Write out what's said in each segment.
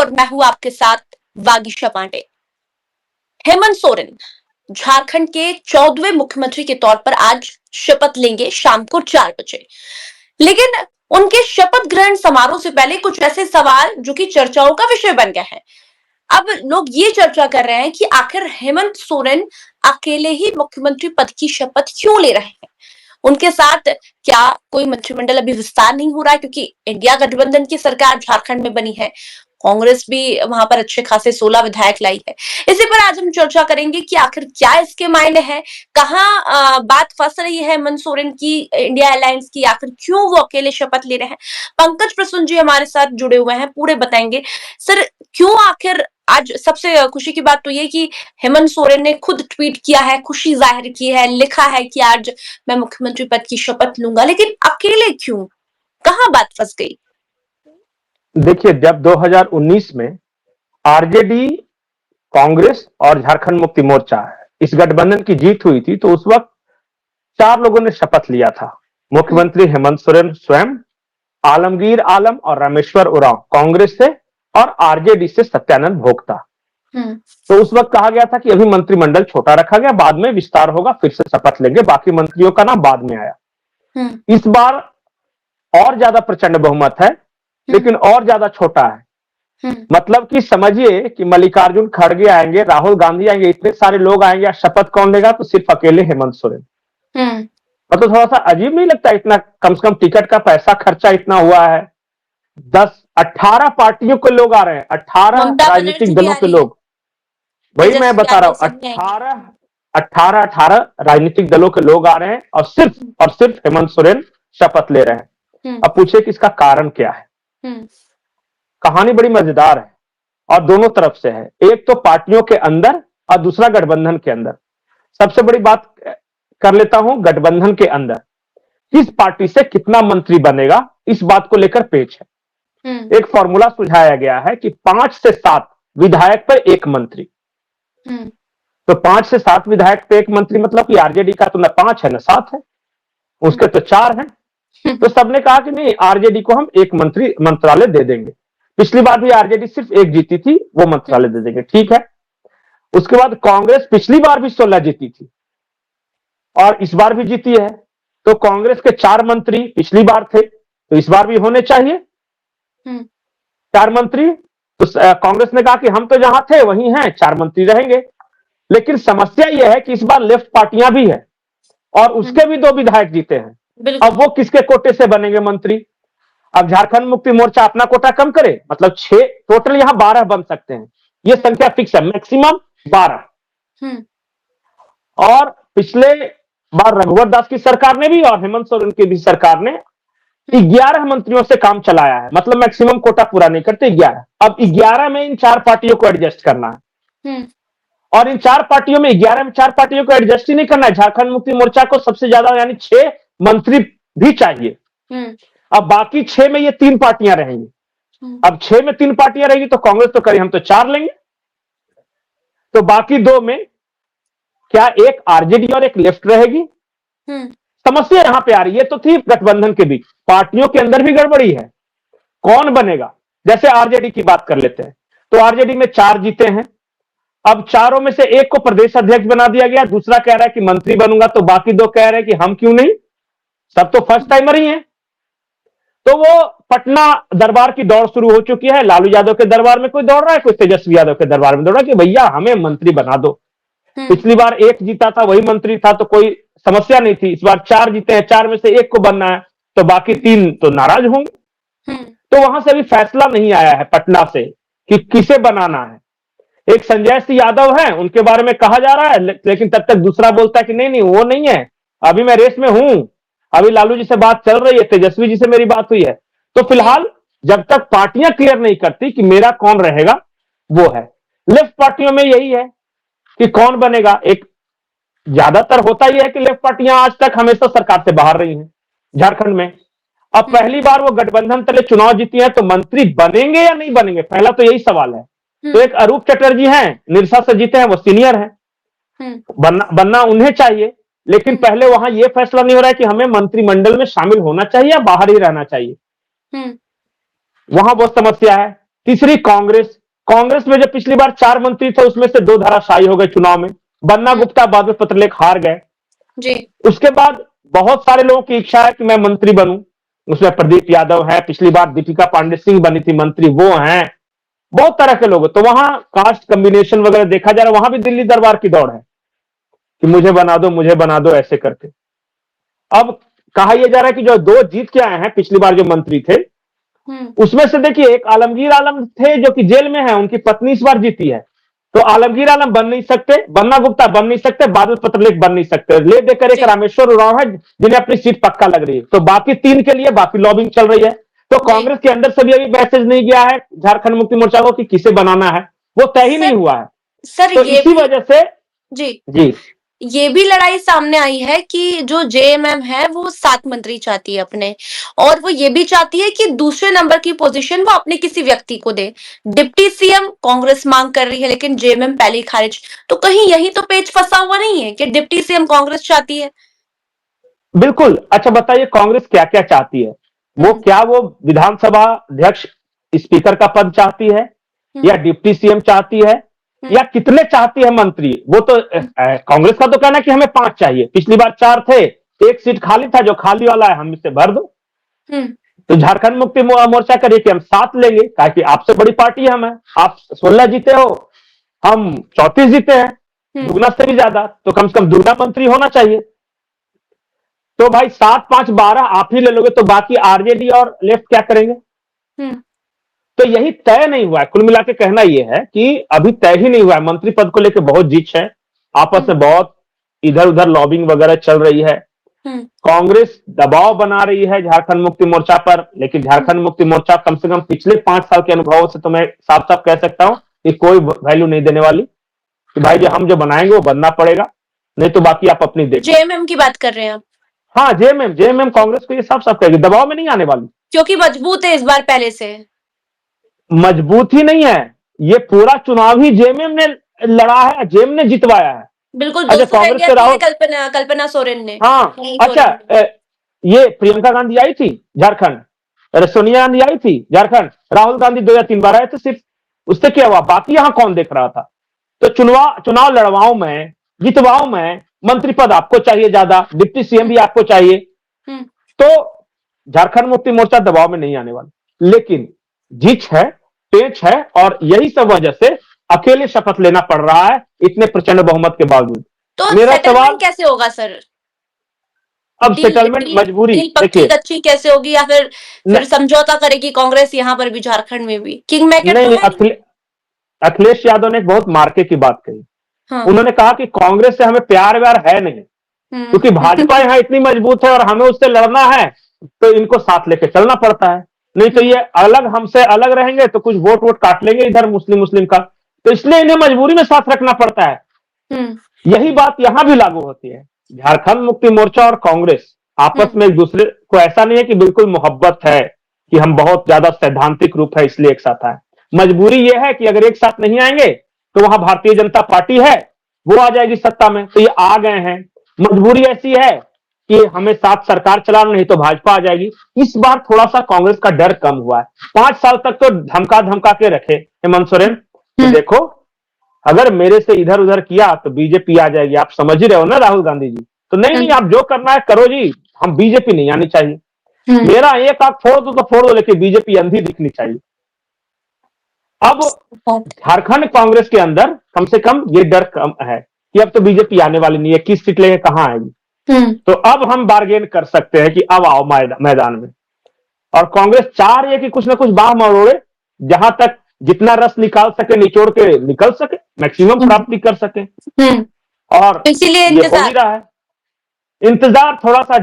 और मैं हूं आपके साथ वागीशा पांडे। हेमंत सोरेन झारखंड के 14वें मुख्यमंत्री के तौर पर आज शपथ लेंगे शाम को 4 बजे। लेकिन उनके शपथ ग्रहण समारोह से पहले कुछ ऐसे सवाल जो कि चर्चाओं का विषय बन गए हैं। अब लोग ये चर्चा कर रहे हैं कि आखिर हेमंत सोरेन अकेले ही मुख्यमंत्री पद की शपथ क्यों ले रहे हैं। उनके साथ क्या कोई मंत्रिमंडल अभी विस्तार नहीं हो रहा है, क्योंकि इंडिया गठबंधन की सरकार झारखंड में बनी है। कांग्रेस भी वहां पर अच्छे खासे 16 विधायक लाई है। इसी पर आज हम चर्चा करेंगे कि आखिर क्या इसके मायने हैं, कहाँ बात फंस रही है हेमंत सोरेन की इंडिया अलायंस की, आखिर क्यों वो अकेले शपथ ले रहे हैं। पंकज प्रसून जी हमारे साथ जुड़े हुए हैं, पूरे बताएंगे। सर, क्यों आखिर आज सबसे खुशी की बात तो ये कि हेमंत सोरेन ने खुद ट्वीट किया है, खुशी जाहिर की है, लिखा है कि आज मैं मुख्यमंत्री पद की शपथ लूंगा, लेकिन अकेले क्यों, कहां बात फंस गई। देखिए, जब 2019 में आरजेडी, कांग्रेस और झारखंड मुक्ति मोर्चा इस गठबंधन की जीत हुई थी, तो उस वक्त 4 लोगों ने शपथ लिया था। मुख्यमंत्री हेमंत सोरेन स्वयं, आलमगीर आलम और रामेश्वर उरांव कांग्रेस से, और आरजेडी से सत्यानंद भोक्ता। तो उस वक्त कहा गया था कि अभी मंत्रिमंडल छोटा रखा गया, बाद में विस्तार होगा, फिर से शपथ लेंगे। बाकी मंत्रियों का नाम बाद में आया। इस बार और ज्यादा प्रचंड बहुमत है, लेकिन और ज्यादा छोटा है। मतलब कि समझिए कि मल्लिकार्जुन खड़गे आएंगे, राहुल गांधी आएंगे, इतने सारे लोग आएंगे, शपथ कौन लेगा? तो सिर्फ अकेले हेमंत सोरेन। मतलब थोड़ा सा अजीब नहीं लगता? इतना कम से कम टिकट का पैसा खर्चा इट्ना हुआ है, 18 पार्टियों के लोग आ रहे हैं, 18 राजनीतिक दलों के लोग। वही मैं बता रहा हूं, 18 राजनीतिक दलों के लोग आ रहे हैं और सिर्फ हेमंत सोरेन शपथ ले रहे हैं। अब पूछे कि इसका कारण क्या है। कहानी बड़ी मजेदार है और दोनों तरफ से है। एक तो पार्टियों के अंदर और दूसरा गठबंधन के अंदर। सबसे बड़ी बात कर लेता हूं, गठबंधन के अंदर किस पार्टी से कितना मंत्री बनेगा, इस बात को लेकर पेच है। एक फॉर्मूला सुझाया गया है कि 5 से 7 विधायक पर एक मंत्री। तो 5 से 7 विधायक पे एक मंत्री, मतलब कि आरजेडी का तो न 5 है न 7 है, उसके तो 4 हैं। तो सबने कहा कि नहीं, आरजेडी को हम एक मंत्रालय दे देंगे। पिछली बार भी आरजेडी सिर्फ एक जीती थी, वो मंत्रालय दे देंगे, ठीक है। उसके बाद कांग्रेस पिछली बार भी 16 जीती थी और इस बार भी जीती है, तो कांग्रेस के 4 मंत्री पिछली बार थे, तो इस बार भी होने चाहिए 4 मंत्री। तो कांग्रेस ने कहा कि हम तो जहां थे वहीं हैं, 4 मंत्री रहेंगे। लेकिन समस्या यह है कि इस बार लेफ्ट पार्टियां भी है और उसके भी 2 विधायक जीते हैं। अब वो किसके कोटे से बनेंगे मंत्री? अब झारखंड मुक्ति मोर्चा अपना कोटा कम करे, मतलब 6, टोटल यहां 12 बन सकते हैं। ये संख्या फिक्स है, मैक्सिमम 12। और पिछले बार रघुवर दास की सरकार ने भी और हेमंत सोरेन की भी सरकार ने 11 मंत्रियों से काम चलाया है, मतलब मैक्सिमम कोटा पूरा नहीं करते 11। अब 11 में इन 4 पार्टियों को एडजस्ट करना है और इन 4 पार्टियों में 11 में 4 पार्टियों को एडजस्ट ही नहीं करना है। झारखंड मुक्ति मोर्चा को सबसे ज्यादा यानी 6 मंत्री भी चाहिए। अब बाकी 6 में ये 3 पार्टियां रहेंगी। अब 6 में 3 पार्टियां रहेगी तो कांग्रेस तो करे हम तो 4 लेंगे, तो बाकी 2 में क्या एक आरजेडी और एक लेफ्ट रहेगी। समस्या यहां पे आ रही है। तो थी गठबंधन के बीच, पार्टियों के अंदर भी गड़बड़ी है, कौन बनेगा। जैसे आरजेडी की बात कर लेते हैं, तो आरजेडी में 4 जीते हैं। अब चारों में से एक को प्रदेश अध्यक्ष बना दिया गया, दूसरा कह रहा है कि मंत्री बनूंगा, तो बाकी 2 कह रहे हैं कि हम क्यों नहीं, सब तो फर्स्ट टाइमर ही हैं। तो वो पटना दरबार की दौड़ शुरू हो चुकी है। लालू यादव के दरबार में कोई दौड़ रहा है, कोई तेजस्वी यादव के दरबार में दौड़ रहा है कि भैया हमें मंत्री बना दो। पिछली बार 1 जीता था, वही मंत्री था, तो कोई समस्या नहीं थी। इस बार 4 जीते हैं, 4 में से 1 को बनना है, तो बाकी 3 तो नाराज होंगे। तो वहां से अभी फैसला नहीं आया है पटना से कि किसे बनाना है। एक संजय सिंह यादव है, उनके बारे में कहा जा रहा है, लेकिन तब तक दूसरा बोलता है कि नहीं वो नहीं है, अभी मैं रेस में हूं, अभी लालू जी से बात चल रही है, तेजस्वी जी से मेरी बात हुई है। तो फिलहाल जब तक पार्टियां क्लियर नहीं करती कि मेरा कौन रहेगा, वो है। लेफ्ट पार्टियों में यही है कि कौन बनेगा। एक ज्यादातर होता ही है कि लेफ्ट पार्टियां आज तक हमेशा सरकार से बाहर रही हैं झारखंड में। अब पहली बार वो गठबंधन तले चुनाव जीती है, तो मंत्री बनेंगे या नहीं बनेंगे, पहला तो यही सवाल है। तो एक अरूप चटर्जी हैं, निरसा से जीते हैं, वो सीनियर हैं, बनना उन्हें चाहिए। लेकिन पहले वहां यह फैसला नहीं हो रहा है कि हमें मंत्रिमंडल में शामिल होना चाहिए या बाहर ही रहना चाहिए। वहां बहुत समस्या है। तीसरी कांग्रेस, कांग्रेस में जो पिछली बार 4 मंत्री थे उसमें से 2 धराशायी हो गए चुनाव में। बन्ना गुप्ता बाद में पत्रलेख हार गए। जी। उसके बाद बहुत सारे लोगों की इच्छा है कि मैं मंत्री बनूं। उसमें प्रदीप यादव है, पिछली बार दीपिका पांडे सिंह बनी थी मंत्री, वो हैं। बहुत तरह के लोग, तो वहां कास्ट कॉम्बिनेशन वगैरह देखा जा रहा है, वहां भी दिल्ली दरबार की दौड़ है कि मुझे बना दो ऐसे करके। अब कहा यह जा रहा है कि जो 2 जीत के आए हैं पिछली बार जो मंत्री थे, उसमें से देखिए एक आलमगीर आलम थे जो कि जेल में है, उनकी पत्नी इस बार जीती है। तो आलमगीर आलम बन नहीं सकते, बन्ना गुप्ता बन नहीं सकते, बादल पत्रलेख बन नहीं सकते। ले देकर एक रामेश्वर उरांव है जिन्हें अपनी सीट पक्का लग रही है। तो बाकी 3 के लिए बाकी लॉबिंग चल रही है। तो कांग्रेस के अंदर से भी अभी मैसेज नहीं गया है झारखंड मुक्ति मोर्चा को कि किसे बनाना है, वो तय ही नहीं हुआ है। सर तो ये इसी वजह से जी ये भी लड़ाई सामने आई है कि जो जेएमएम है वो 7 मंत्री चाहती है अपने, और वो ये भी चाहती है कि दूसरे नंबर की पोजीशन वो अपने किसी व्यक्ति को दे। डिप्टी सीएम कांग्रेस मांग कर रही है लेकिन जेएमएम पहले ही खारिज। तो कहीं यही तो पेच फंसा हुआ नहीं है कि डिप्टी सीएम कांग्रेस चाहती है? बिल्कुल। अच्छा बताइए कांग्रेस क्या क्या चाहती है? वो विधानसभा अध्यक्ष स्पीकर का पद चाहती है, या डिप्टी सीएम चाहती है, या कितने चाहती है मंत्री? वो तो कांग्रेस का तो कहना है कि हमें 5 चाहिए। पिछली बार 4 थे, 1 सीट खाली था, जो खाली वाला है हम इसे भर दो। तो झारखंड मुक्ति मोर्चा करिए कि हम 7 लेंगे, ताकि आपसे बड़ी पार्टी हम है। आप 16 जीते हो, हम 34 जीते हैं, दुगना से भी ज्यादा, तो कम से कम दुगना मंत्री होना चाहिए। तो भाई 7, 5, 12 आप ही ले लोगे, तो बाकी आरजेडी और लेफ्ट क्या करेंगे? तो यही तय नहीं हुआ है। कुल मिला के कहना यह है कि अभी तय ही नहीं हुआ है। मंत्री पद को लेकर बहुत जिच है, आपस में बहुत इधर उधर लॉबिंग वगैरह चल रही है। कांग्रेस दबाव बना रही है झारखंड मुक्ति मोर्चा पर, लेकिन झारखंड मुक्ति मोर्चा कम से कम पिछले 5 साल के अनुभवों से तो मैं साफ साफ कह सकता हूं कि कोई वैल्यू नहीं देने वाली, कि भाई जो हम जो बनाएंगे वो बनना पड़ेगा, नहीं तो बाकी आप अपनी देखिए। जेएमएम की बात कर रहे हैं आप? हाँ, जेएमएम कांग्रेस को ये साफ साफ कहेगी, दबाव में नहीं आने वाली, क्योंकि मजबूत है इस बार पहले से। मजबूत ही नहीं है, ये पूरा चुनाव ही जेएमएम ने लड़ा है, जेएमएम ने जितवाया है। बिल्कुल। अच्छा, 200 कांग्रेस के राहुल कल्पना सोरेन ने। हाँ, अच्छा ये प्रियंका गांधी आई थी झारखंड, अरे सोनिया गांधी आई थी झारखंड, राहुल गांधी 2 या 3 बार आए थे सिर्फ, उससे क्या हुआ? बाकी यहां कौन देख रहा था? तो चुनाव लड़वाओं में, जितवाओं में मंत्री पद आपको चाहिए ज्यादा, डिप्टी सीएम भी आपको चाहिए। तो झारखंड मुक्ति मोर्चा दबाव में नहीं आने वाला, लेकिन जिच है, पेच है, और यही सब वजह से अकेले शपथ लेना पड़ रहा है इतने प्रचंड बहुमत के बावजूद। तो मेरा सवाल कैसे होगा सर? अब सेटलमेंट मजबूरी देखिए कच्ची कैसे होगी, या फिर समझौता करेगी कांग्रेस यहाँ पर भी, झारखंड में भी? किंग मेकर नहीं, अखिलेश यादव ने एक बहुत मार्के की बात कही। उन्होंने कहा कि कांग्रेस से हमें प्यार व्यार है नहीं, क्योंकि भाजपा यहाँ इतनी मजबूत है और हमें उससे लड़ना है, तो इनको साथ लेके चलना पड़ता है, नहीं तो ये हमसे अलग रहेंगे तो कुछ वोट काट लेंगे इधर मुस्लिम का, तो इसलिए इन्हें मजबूरी में साथ रखना पड़ता है। यही बात यहां भी लागू होती है। झारखंड मुक्ति मोर्चा और कांग्रेस आपस में एक दूसरे को, ऐसा नहीं है कि बिल्कुल मोहब्बत है कि हम बहुत ज्यादा सैद्धांतिक रूप है इसलिए एक साथ आए। मजबूरी यह है कि अगर एक साथ नहीं आएंगे तो वहां भारतीय जनता पार्टी है, वो आ जाएगी सत्ता में, तो ये आ गए हैं। मजबूरी ऐसी है कि हमें साथ सरकार चलाना, नहीं तो भाजपा आ जाएगी। इस बार थोड़ा सा कांग्रेस का डर कम हुआ है। 5 साल तक तो धमका के रखे हेमंत सोरेन, देखो अगर मेरे से इधर उधर किया तो बीजेपी आ जाएगी, आप समझ ही रहे हो ना राहुल गांधी जी। तो नहीं, आप जो करना है करो जी, हम बीजेपी नहीं आनी चाहिए। मेरा एक आंख फोड़ दो तो फोड़ दो, लेकिन बीजेपी अंधी दिखनी चाहिए। अब झारखंड कांग्रेस के अंदर कम से कम ये डर कम है कि अब तो बीजेपी आने वाली नहीं है, 21 सीट लेके कहां आएगी। तो अब हम बार्गेन कर सकते हैं कि अब आओ मैदान में। और कांग्रेस चाह रही है कि कुछ ना कुछ बाह मरोड़े, जहां तक जितना रस निकाल सके निचोड़ के निकल सके, मैक्सिमम प्राप्ति कर सके। और इसीलिए ये हो ही रहा है। इंतजार थोड़ा सा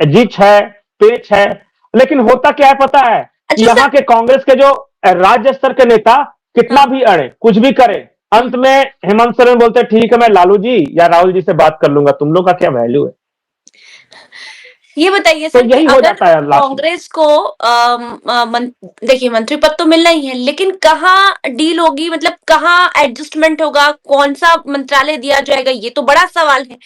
जिच है, पेच है, लेकिन होता क्या है पता है? यहाँ के कांग्रेस के जो राज्य स्तर के नेता कितना भी अड़े, कुछ भी करे, अंत में हेमंत सोरेन बोलते हैं ठीक है मैं लालू जी या राहुल जी से बात कर लूंगा, तुम लोग का क्या वैल्यू है? ये बताइए सर, तो यही हो जाता है कांग्रेस को देखिए मंत्री पद तो मिलना ही है, लेकिन कहाँ डील होगी, मतलब कहाँ एडजस्टमेंट होगा, कौन सा मंत्रालय दिया जाएगा, ये तो बड़ा सवाल है।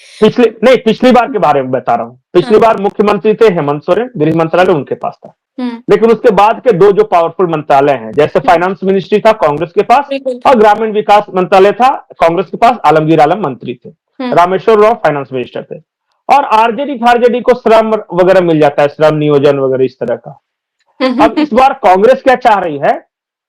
पिछली बार के बारे में बता रहा हूँ। पिछली बार मुख्यमंत्री थे हेमंत सोरेन, गृह मंत्रालय उनके पास था। लेकिन उसके बाद के दो जो पावरफुल मंत्रालय हैं, जैसे फाइनेंस मिनिस्ट्री था कांग्रेस के पास, बिल्कुल। और ग्रामीण विकास मंत्रालय था कांग्रेस के पास, आलमगीर आलम मंत्री थे, रामेश्वर राव फाइनेंस मिनिस्टर थे। और आरजेडी फारजेडी को श्रम वगैरह मिल जाता है, श्रम नियोजन वगैरह इस तरह का। अब इस बार कांग्रेस क्या चाह रही है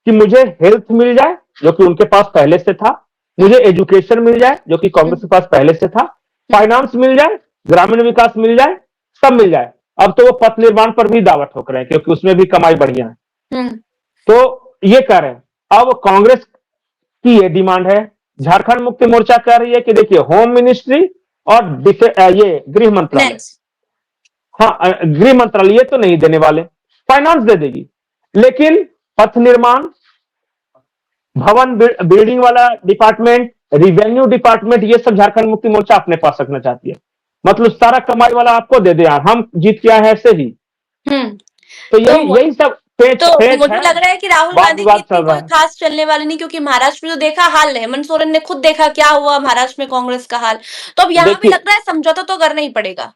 कि मुझे हेल्थ मिल जाए, जो कि उनके पास पहले से था, मुझे एजुकेशन मिल जाए, जो कि कांग्रेस के पास पहले से था, फाइनेंस मिल जाए, ग्रामीण विकास मिल जाए, सब मिल जाए। अब तो वो पथ निर्माण पर भी दावा ठोक रहे हैं, क्योंकि उसमें भी कमाई बढ़िया है। तो ये कह रहे हैं। अब कांग्रेस की ये डिमांड है। झारखंड मुक्ति मोर्चा कह रही है कि देखिए, होम मिनिस्ट्री और ये गृह मंत्रालय, हाँ गृह मंत्रालय ये तो नहीं देने वाले, फाइनेंस दे देगी, लेकिन पथ निर्माण, भवन बिल्डिंग वाला डिपार्टमेंट, रिवेन्यू डिपार्टमेंट, ये सब झारखंड मुक्ति मोर्चा अपने पास रखना चाहती है। मतलब सारा कमाई वाला आपको दे दे यार, हम जीत के आए हैं ऐसे ही। तो यही सब पेच मुझे है, लग रहा है कि राहुल वाद गांधी की विवाद इतनी चल रहा कोई है। खास चलने वाली नहीं, क्योंकि महाराष्ट्र में तो देखा हाल है, हेमंत सोरेन ने खुद देखा क्या हुआ महाराष्ट्र में कांग्रेस का हाल। तो अब यहाँ भी देखिए लग रहा है समझौता तो करना ही पड़ेगा।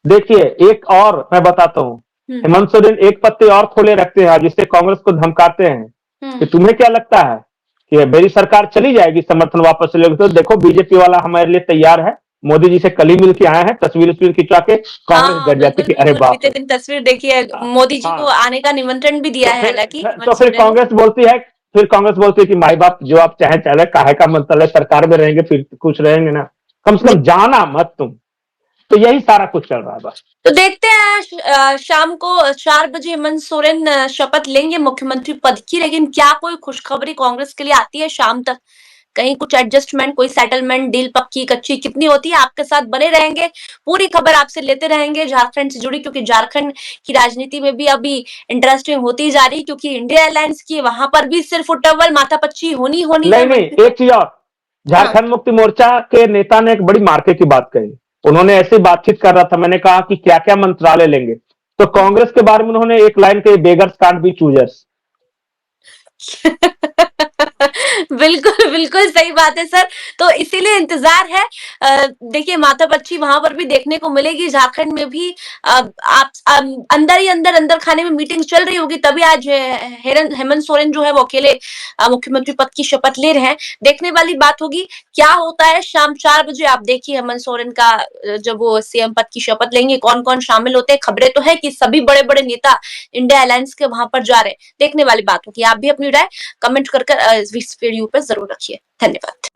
देखिए, एक और मैं बताता हूँ, हेमंत सोरेन एक पत्ते और खोले रखते हैं, जिससे कांग्रेस को धमकाते हैं कि तुम्हें क्या लगता है कि मेरी सरकार चली जाएगी, समर्थन वापस ले, तो देखो बीजेपी वाला हमारे लिए तैयार है। मोदी जी से कल ही मिल के आए हैं, तस्वीर खिंचवा के कांग्रेस डर जाती कि अरे बाप बीते दिन तस्वीर देखी है, मोदी जी को आने का निमंत्रण भी दिया है हालांकि तो फिर कांग्रेस बोलती है कि माई बाप जो आप चाहे चले, काहे का मतलब है, सरकार में रहेंगे फिर कुछ रहेंगे ना, कम से कम जाना मत तुम। तो यही सारा कुछ चल रहा है बस। तो देखते हैं शाम को 4 बजे हेमंत सोरेन शपथ लेंगे मुख्यमंत्री पद की, लेकिन क्या कोई खुशखबरी कांग्रेस के लिए आती है शाम तक? कहीं कुछ एडजस्टमेंट, कोई सेटलमेंट, डील पक्की कच्ची कितनी होती है? आपके साथ बने रहेंगे, पूरी खबर आपसे लेते रहेंगे झारखंड से जुड़ी, क्योंकि झारखंड की राजनीति में भी अभी इंटरेस्टिंग होती जा रही, क्योंकि इंडिया अलायंस की वहां पर भी सिर्फ उठव्वल माथापच्ची होनी है। नहीं, एक चीज और, झारखंड मुक्ति मोर्चा के नेता ने एक बड़ी मार्के की बात कही। उन्होंने ऐसी बातचीत कर रहा था, मैंने कहा कि क्या क्या मंत्रालय लेंगे, तो कांग्रेस के बारे में उन्होंने एक लाइन कही, बेगर्स कांट बी चूजर्स। बिल्कुल बिल्कुल सही बात है सर। तो इसीलिए इंतजार है। देखिए माथापच्ची वहां पर भी देखने को मिलेगी, झारखंड में भी आप अंदर ही अंदर खाने में मीटिंग चल रही होगी, तभी आज हेमंत सोरेन जो है वो अकेले मुख्यमंत्री पद की शपथ ले रहे हैं। देखने वाली बात होगी क्या होता है शाम 4 बजे। आप देखिए हेमंत सोरेन का जब वो सीएम पद की शपथ लेंगे, कौन कौन शामिल होते हैं। खबरें तो है कि सभी बड़े बड़े नेता इंडिया अलायंस के वहां पर जा रहे हैं। देखने वाली बात होगी। आप भी अपनी राय कमेंट कर इस वीडियो पर जरूर रखिए। धन्यवाद।